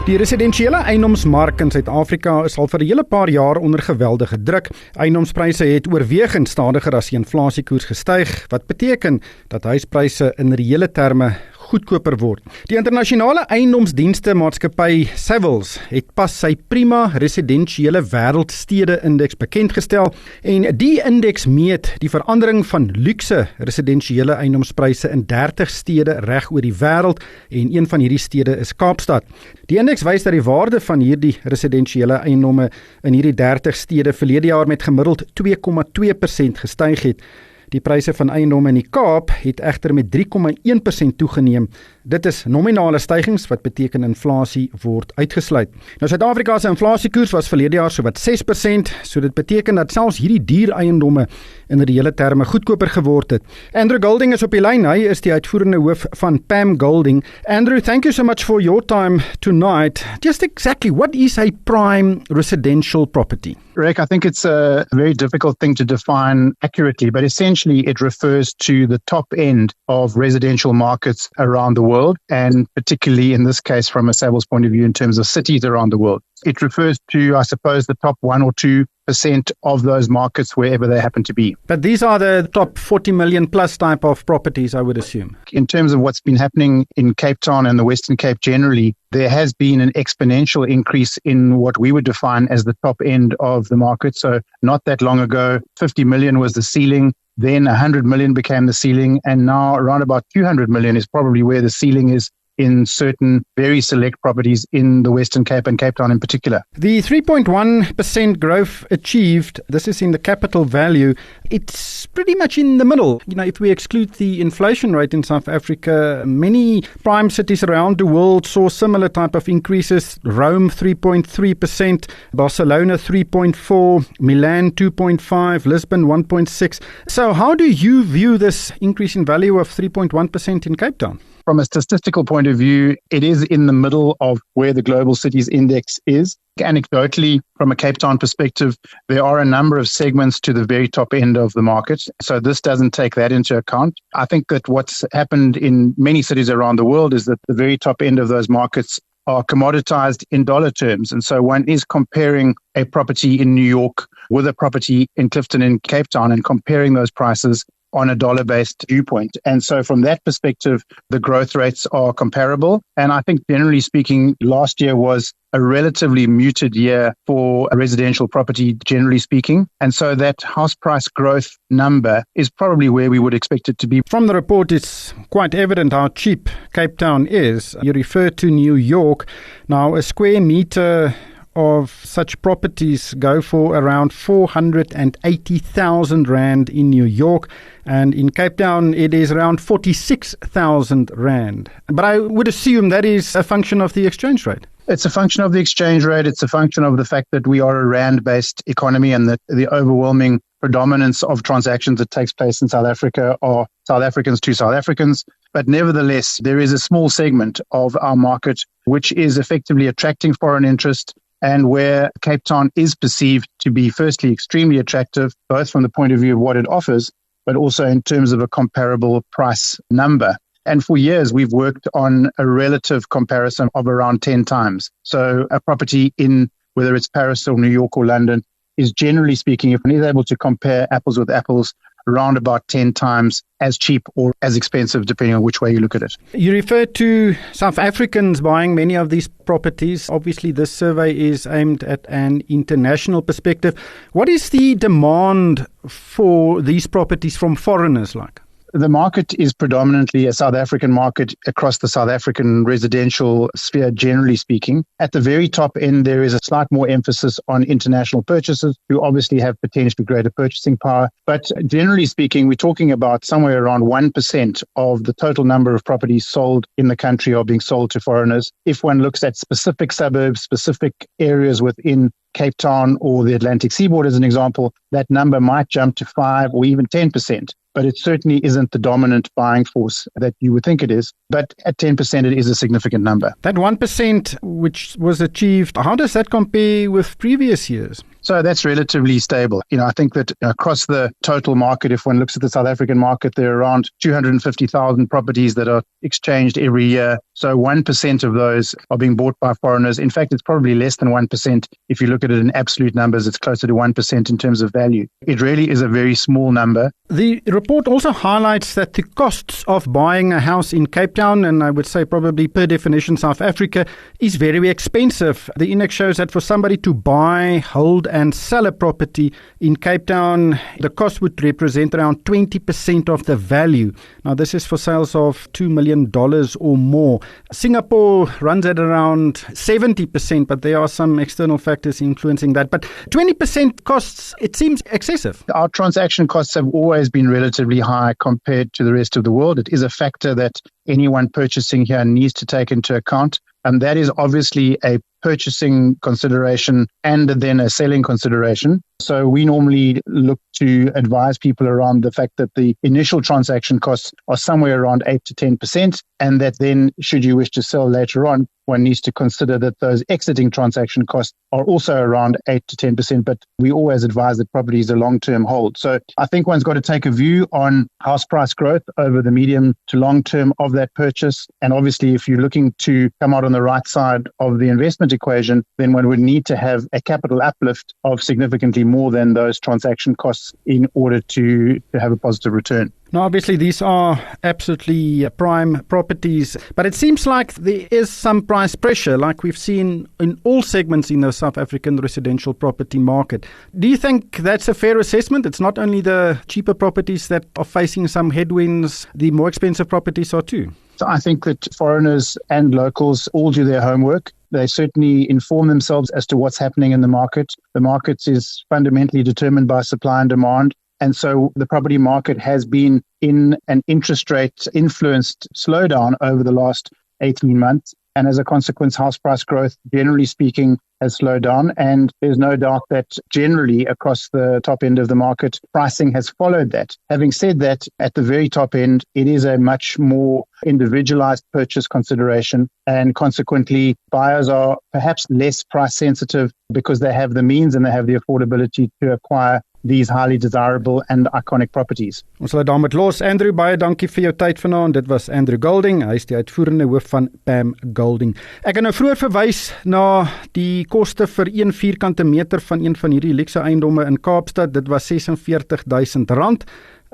Die residensiële eiendomsmark in Suid-Afrika is al vir 'n hele paar jaar onder geweldige druk. Eiendomspryse het oorwegend stadiger as die inflasiekoers gestyg, wat beteken dat huispryse in reële terme goedkoper word. Die internasionale eiendomsdienste maatskappy Savills het pas sy prima residensiële wêreldstede-indeks bekendgestel, en die indeks meet die verandering van luukse residensiële eiendomspryse in 30 stede reg oor die wêreld, en een van hierdie stede is Kaapstad. Die indeks wys dat die waarde van hierdie residensiële eiendomme in hierdie 30 stede verlede jaar met gemiddeld 2,2% gestyg het. Die pryse van eiendomme in die Kaap het egter met 3,1% toegeneem, Dit is nominale stygings wat beteken inflasie word uitgesluit. Nou Suid-Afrika se inflasiekoers was verlede jaar sowat 6%, so dit beteken dat selfs hierdie duur eiendomme in reële terme goedkoper geword het. Andrew Golding is op die lyn. Hy is die uitvoerende hoof van Pam Golding. Andrew, thank you so much for your time tonight. Just exactly, what is a prime residential property? Rick, I think it's a very difficult thing to define accurately, but essentially it refers to the top end of residential markets around the world, and particularly in this case from a Savills point of view in terms of cities around the world. It refers to, I suppose, the top 1 or 2% of those markets wherever they happen to be. But these are the top 40 million plus type of properties, I would assume. In terms of what's been happening in Cape Town and the Western Cape generally, there has been an exponential increase in what we would define as the top end of the market. So not that long ago, 50 million was the ceiling. Then 100 million became the ceiling. And now around about 200 million is probably where the ceiling is in certain very select properties in the Western Cape and Cape Town in particular. The 3.1% growth achieved, this is in the capital value, it's pretty much in the middle. You know, if we exclude the inflation rate in South Africa, many prime cities around the world saw similar type of increases. Rome 3.3%, Barcelona 3.4%, Milan 2.5%, Lisbon 1.6%. So how do you view this increase in value of 3.1% in Cape Town? From a statistical point of view, it is in the middle of where the Global Cities Index is. Anecdotally, from a Cape Town perspective, there are a number of segments to the very top end of the market. So this doesn't take that into account. I think that what's happened in many cities around the world is that the very top end of those markets are commoditized in dollar terms. And so one is comparing a property in New York with a property in Clifton in Cape Town and comparing those prices on a dollar-based viewpoint. And so from that perspective, the growth rates are comparable. And I think generally speaking, last year was a relatively muted year for a residential property, generally speaking. And so that house price growth number is probably where we would expect it to be. From the report, it's quite evident how cheap Cape Town is. You refer to New York. Now, a square meter of such properties go for around 480,000 Rand in New York, and in Cape Town it is around 46,000 Rand. But I would assume that is a function of the exchange rate. It's a function of the exchange rate. It's a function of the fact that we are a Rand-based economy and that the overwhelming predominance of transactions that takes place in South Africa are South Africans to South Africans. But nevertheless, there is a small segment of our market which is effectively attracting foreign interest, and where Cape Town is perceived to be firstly extremely attractive, both from the point of view of what it offers, but also in terms of a comparable price number. And for years, we've worked on a relative comparison of around 10 times. So a property in, whether it's Paris or New York or London, is generally speaking, if one is able to compare apples with apples, around about 10 times as cheap or as expensive, depending on which way you look at it. You refer to South Africans buying many of these properties. Obviously, this survey is aimed at an international perspective. What is the demand for these properties from foreigners like? The market is predominantly a South African market across the South African residential sphere, generally speaking. At the very top end, there is a slight more emphasis on international purchasers who obviously have potentially greater purchasing power. But generally speaking, we're talking about somewhere around 1% of the total number of properties sold in the country are being sold to foreigners. If one looks at specific suburbs, specific areas within Cape Town or the Atlantic seaboard as an example, that number might jump to 5 or even 10%. But it certainly isn't the dominant buying force that you would think it is. But at 10%, it is a significant number. That 1% which was achieved, how does that compare with previous years? So that's relatively stable. I think that across the total market, if one looks at the South African market, there are around 250,000 properties that are exchanged every year. So 1% of those are being bought by foreigners. In fact, it's probably less than 1%. If you look at it in absolute numbers, it's closer to 1% in terms of value. It really is a very small number. The report also highlights that the costs of buying a house in Cape Town, and I would say probably per definition South Africa, is very expensive. The index shows that for somebody to buy, hold and sell a property in Cape Town, the cost would represent around 20% of the value. Now, this is for sales of $2 million or more. Singapore runs at around 70%, but there are some external factors influencing that. But 20% costs, it seems excessive. Our transaction costs have always been relatively high compared to the rest of the world. It is a factor that anyone purchasing here needs to take into account. And that is obviously a purchasing consideration and then a selling consideration. So we normally look to advise people around the fact that the initial transaction costs are somewhere around 8 to 10%, and that then, should you wish to sell later on, one needs to consider that those exiting transaction costs are also around 8 to 10%, but we always advise that property is a long-term hold. So I think one's got to take a view on house price growth over the medium to long term of that purchase. And obviously, if you're looking to come out on the right side of the investment equation, then one would need to have a capital uplift of significantly more than those transaction costs in order to have a positive return. Now, obviously, these are absolutely prime properties, but it seems like there is some price pressure, like we've seen in all segments in the South African residential property market. Do you think that's a fair assessment? It's not only the cheaper properties that are facing some headwinds, the more expensive properties are too. So I think that foreigners and locals all do their homework. They certainly inform themselves as to what's happening in the market. The market is fundamentally determined by supply and demand. And so the property market has been in an interest rate influenced slowdown over the last 18 months. And as a consequence, house price growth, generally speaking, has slowed down. And there's no doubt that generally across the top end of the market, pricing has followed that. Having said that, at the very top end, it is a much more individualized purchase consideration. And consequently, buyers are perhaps less price sensitive because they have the means and they have the affordability to acquire these highly desirable and iconic properties. Ons sal daarmee los. Andrew, baie dankie vir jou tyd vanaand. Dit was Andrew Golding. Hy is die uitvoerende hoof van Pam Golding. Ek het nou vroeër verwys na die koste vir 1 vierkante meter van een van hierdie luukse eiendomme in Kaapstad. Dit was R46,000.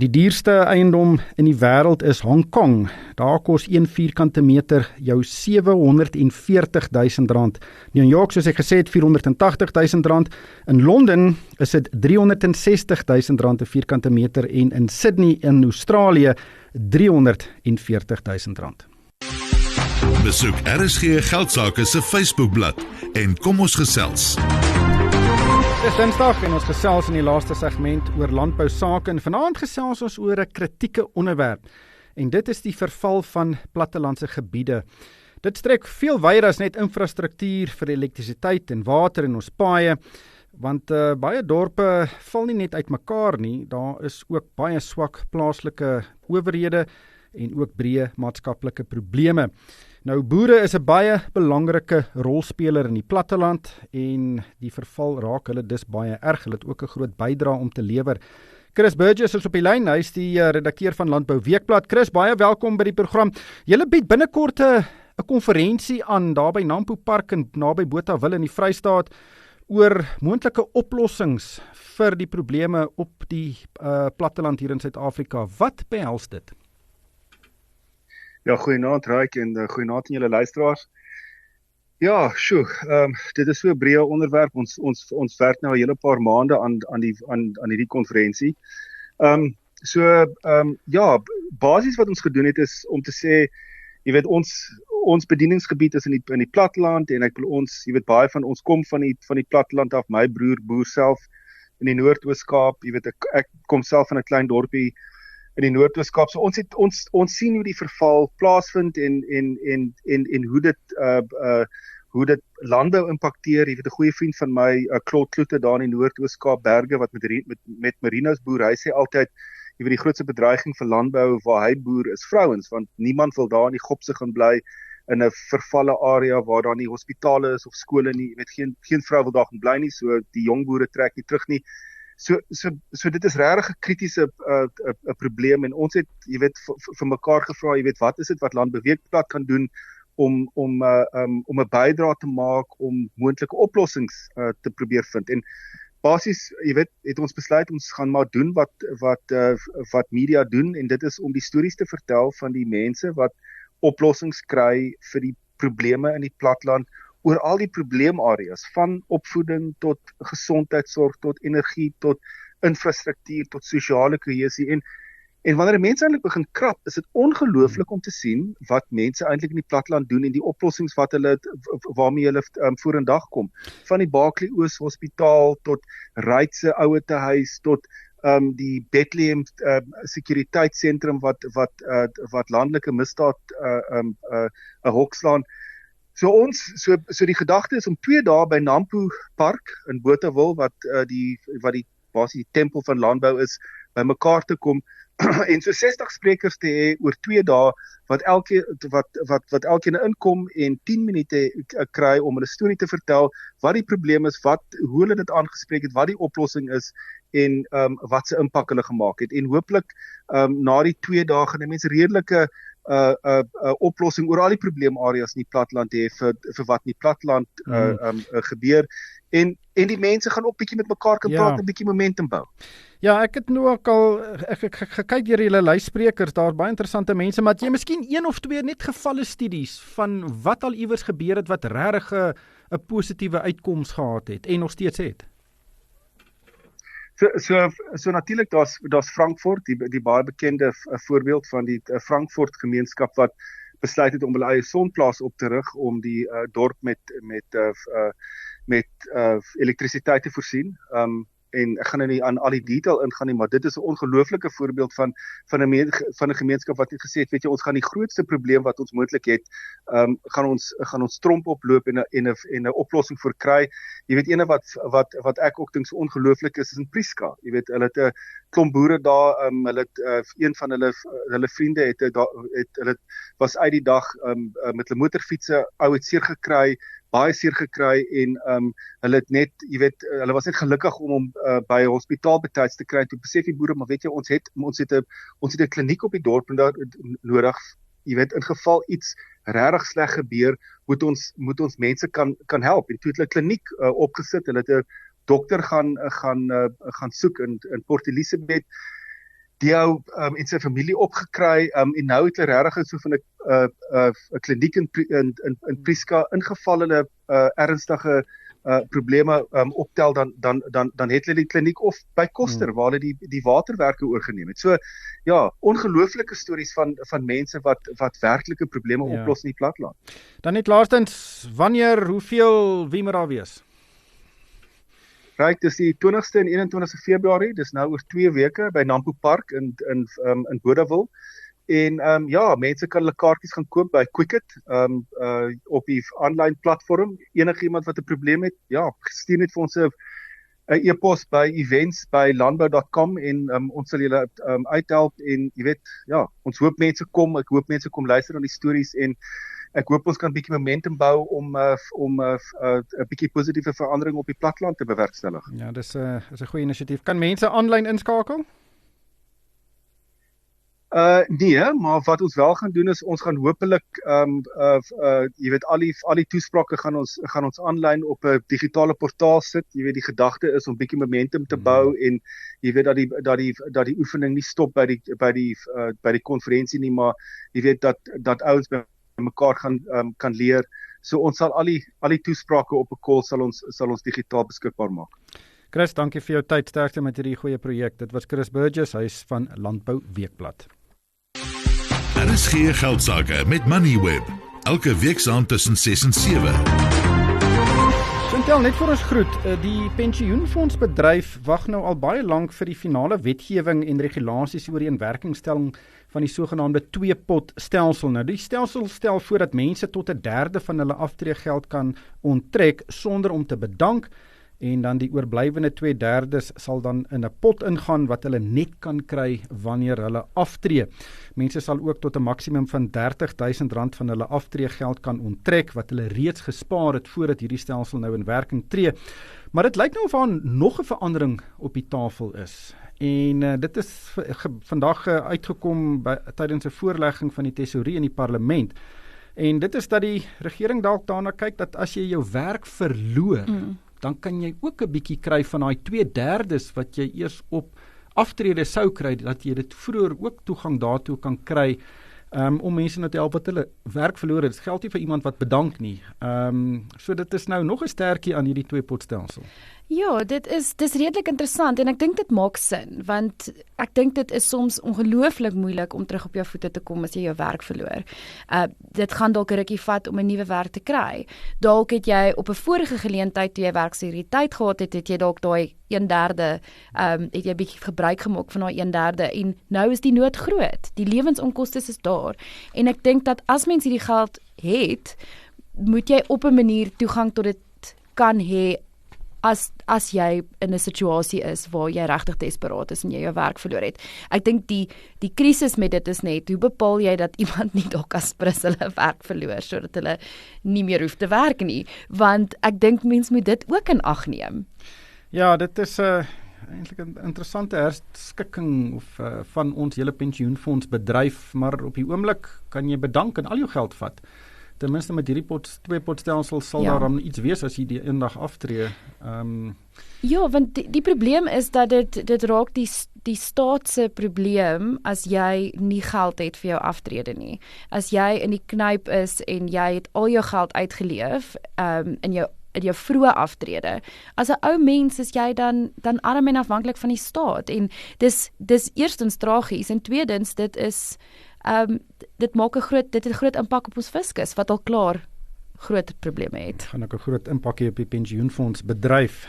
Die duurste eiendom in die wêreld is Hong Kong. Daar kos 1 vierkante meter jou R740,000. New York, soos ek gesê het, R480,000. In Londen is dit R360,000 'n vierkante meter en in Sydney in Australië R340,000. Besoek RSG Geldsake se Facebookblad en kom ons gesels. Dis Dinsdag en ons gesels in die laaste segment oor landbou sake en vanaand gesels ons oor 'n kritieke onderwerp en dit is die verval van plattelandse gebiede. Dit strek veel wyer as net infrastruktuur vir elektrisiteit en water en ons paaie, want baie dorpe val nie net uitmekaar nie, daar is ook baie swak plaaslike owerhede en ook breë maatskaplike probleme. Nou, boere is 'n baie belangrike rolspeler in die platteland en die verval raak hulle dus baie erg. Hulle het ook 'n groot bydrae om te lewer. Chris Burgess is op die lyn. Hy is die redakteur van Landbou Weekblad. Chris, baie welkom by die program. Julle bied binnekort 'n konferensie aan daar by Nampo Park en naby Botawil in die Vrystaat oor moontlike oplossings vir die probleme op die platteland hier in Suid-Afrika. Wat behels dit? Ja, goeienaand Ryk en goeienaand aan julle luisteraars. Ja, dit is so 'n breë onderwerp. Ons werk nou 'n hele paar maande aan hierdie konferensie. Basies wat ons gedoen het is om te sê, jy weet, ons bedieningsgebied is in die platteland en baie van ons kom van die platteland af. My broer boer self in die Noord-Oos-Kaap. Jy weet, ek kom self van 'n klein dorpie in die Noord-Oos-Kaap. So ons sien hoe die verval plaasvind en hoe dit landbou impakteer. Jy weet, 'n goeie vriend van my, Claude Kloete daar in die Noord-Oos-Kaap berge wat met merinos boer. Hy sê altyd, jy weet, die grootste bedreiging vir landbou waar hy boer is vrouens, want niemand wil daar in die Gopse gaan bly in 'n vervalle area waar daar nie hospitale is of skole nie. Jy weet, geen vrou wil daar gaan bly nie, so die jong boere trek nie terug nie. So dit is regtig 'n kritiese 'n probleem en ons het, jy weet, vir mekaar gevra, jy weet, wat is dit wat Landbou Weekblad kan doen om 'n bydrae te maak om moontlike oplossings te probeer vind. En basies, jy weet, het ons besluit ons gaan maar doen wat media doen en dit is om die stories te vertel van die mense wat oplossings kry vir die probleme in die platteland oor al die probleemareas, van opvoeding tot gesondheidsorg, tot energie, tot infrastruktuur, tot sosiale kohesie. En wanneer mense eintlik begin krap, is dit ongelooflik om te sien wat mense eintlik in die platteland doen en die oplossings waarmee hulle vorendag kom. Van die Barkley Oos Hospitaal tot Ryds se ouetehuis tot die Bethlehem sekuriteitssentrum wat landelike misdaad 'n hok slaan. So die gedagte is om 2 dae by Nampo Park in Botawil wat die basies die tempel van landbou is, by mekaar te kom en so 60 sprekers te hê oor 2 dae wat elkeen inkom en 10 minute kry om hulle storie te vertel, wat die probleem is, hoe hulle dit aangespreek het, wat die oplossing is en wat se impak hulle gemaak het. En hooplik na die 2 dae gaan mense redelike oplossing oor al die probleemareas in die platteland hê vir wat in die platteland gebeur. En die mense gaan ook bietjie met mekaar kan praat en bietjie momentum bou. Ja, ek het nou ook al gekyk deur julle lyssprekers, daar baie interessante mense, maar jy miskien 1 of 2 net gevalle studies van wat al iewers gebeur het wat regtig 'n positiewe uitkoms gehad het en nog steeds het. So natuurlik daar's Frankfurt, die baie bekende voorbeeld van die Frankfurt gemeenskap wat besluit het om hulle eie sonplaas op te rig om die dorp met elektrisiteit te voorsien. En ek gaan nou nie aan al die detail ingaan nie, maar dit is 'n ongelooflike voorbeeld van 'n gemeenskap wat het gesê het, weet jy, ons gaan die grootste probleem wat ons moontlik het, gaan ons tromp oploop en 'n oplossing vir kry. Jy weet, ene wat ek ook dink so ongelooflik is in Prieska. Jy weet, hulle het 'n klomp boere daar, hulle het een van hulle vriende was uit die dag met hulle motorfietsse, het baie seer gekry en hulle het net, jy weet, hulle was net gelukkig om hom by 'n hospitaal betyds te kry. Toe besef die boere, maar weet jy, ons het 'n kliniek op die dorp en daar nodig. Jy weet, in geval iets regtig sleg gebeur, moet ons mense kan help. En toe het hulle 'n kliniek opgesit. Hulle het 'n dokter gaan soek in Port Elizabeth. Die ou en sy familie opgekry en nou het hulle regtig so van 'n kliniek in Prieska ingeval hulle ernstige probleme optel dan het hulle die kliniek of by Koster waar hulle die waterwerke oorgeneem het. So ja, ongelooflike stories van mense wat werklike probleme oplos in die platteland. Dan net laastens, hoeveel wie moet daar wees? Right, dis die 20ste en 21ste Februarie, dis nou oor 2 weke by Nampo Park in Botawil. En mense kan hulle kaartjies gaan koop by Quicket op die aanlyn platform. Enigiemand wat 'n probleem het, stuur net vir ons 'n e-pos by events@landbou.com en ons sal julle uithelp en jy weet, ons hoop mense kom, ek hoop mense kom luister na die stories en ek hoop ons kan 'n bietjie momentum bou om 'n bietjie positiewe verandering op die platteland te bewerkstellig. Ja, dis 'n goeie inisiatief. Kan mense aanlyn inskakel? Nee, maar wat ons wel gaan doen is ons gaan hopelik jy weet al die toesprake gaan ons aanlyn op 'n digitale portaal sit. Jy weet die gedagte is om bietjie momentum te bou en jy weet dat die oefening nie stop by die konferensie nie, maar jy weet dat ouens by mekaar kan leer. So ons sal al die toesprake op 'n call sal ons digitaal beskikbaar maak. Chris, dankie vir jou tyd, sterkte met hierdie goeie projek. Dit was Chris Burgess, hy is van Landbou Weekblad. RSG Geldsake met Moneyweb, elke week saam tussen 6 en 7. Chantel, net vir ons groet, die pensioenfondsbedryf wag nou al baie lank vir die finale wetgewing en regulasies oor die inwerkingstelling van die sogenaamde 2-pot stelsel. Nou, die stelsel stel voor dat mense tot 1/3 van hulle aftreegeld kan onttrek sonder om te bedank, en dan die oorblywende 2/3 sal dan in 'n pot ingaan wat hulle net kan kry wanneer hulle aftree. Mense sal ook tot 'n maksimum van R30,000 van hulle aftreegeld kan onttrek wat hulle reeds gespaar het voordat hierdie stelsel nou in werking tree. Maar dit lyk nou of daar nog 'n verandering op die tafel is. En dit is vandag uitgekom tydens 'n voorlegging van die tesourie in die parlement. En dit is dat die regering dalk daarna kyk dat as jy jou werk verloor, dan kan jy ook 'n bietjie kry van daai 2/3 wat jy eers op aftrede sou kry, dat jy dit vroeër ook toegang daartoe kan kry om mense nou te help wat hulle werk verloor het. Dit geld nie vir iemand wat bedank nie. So dit is nou nog 'n sterkie aan hierdie twee-potstelsel. Ja, dis redelik interessant en ek dink dit maak sin, want ek dink dit is soms ongelooflik moeilik om terug op jou voete te kom as jy jou werk verloor. Dit gaan dalk 'n rukkie vat om 'n nuwe werk te kry. Dalk het jy op 'n vorige geleentheid toe jy werksirriteit gehad het jy dalk daai 1/3 het jy bietjie gebruik gemaak van daai 1/3 en nou is die nood groot. Die lewensonkoste is daar en ek dink dat as mens hierdie geld het, moet jy op 'n manier toegang tot dit kan hê as jy in 'n situasie is waar jy regtig desperaat is en jy jou werk verloor het. Ek dink die krisis met dit is net, hoe bepaal jy dat iemand nie dalk as prins hulle werk verloor, sodat hulle nie meer hoef te werk nie, want ek dink mens moet dit ook in ag neem. Ja, dit is eintlik 'n interessante herskikking van ons hele pensioenfondsbedryf, maar op die oomblik kan jy bedank en al jou geld vat. Ten minste met hierdie twee-potstelsel sal daar dan iets wees as jy die eendag aftree. Ja, want die probleem is dat dit raak die staat se probleem as jy nie geld het vir jou aftrede nie. As jy in die knyp is en jy het al jou geld uitgeleef in jou vroeë aftrede. As 'n ou mens is jy dan arm en afhanklik van die staat en dis eerstens tragies en tweedens dit is dit maak 'n groot impak op ons fiskus wat al klaar groot probleme het. Gaan ook 'n groot impak hê op die pensioenfondsbedryf.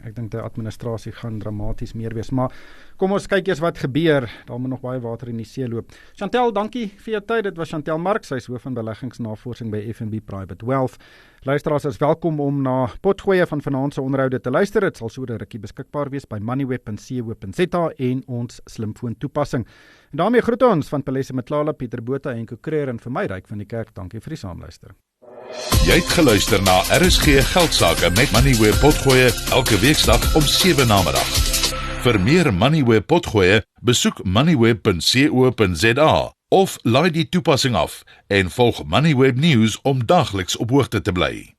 Ek dink die administrasie gaan dramaties meer wees, maar kom ons kyk eers wat gebeur. Daar moet nog baie water in die see loop. Chantel, dankie vir jou tyd. Dit was Chantel Marx, sy is hoof van beleggingsnavorsing by FNB Private Wealth. Luisteraars is welkom om na potgoeie van vanaand se onderhoude te luister. Dit sal so 'n rukkie beskikbaar wees by moneyweb.co.za en ons slimfoon toepassing. En daarmee groet ons van Palesse Matlala, Pieter Botha en Kokreer en vir my Ryk van die Kerk. Dankie vir die saamluister. Jy het geluister na RSG Geldsake met Moneyweb potgoeie elke weeksdag om 7 namiddag. Vir meer Moneyweb potgoeie, besoek moneyweb.co.za of laai die toepassing af en volg Moneyweb News om dagliks op hoogte te bly.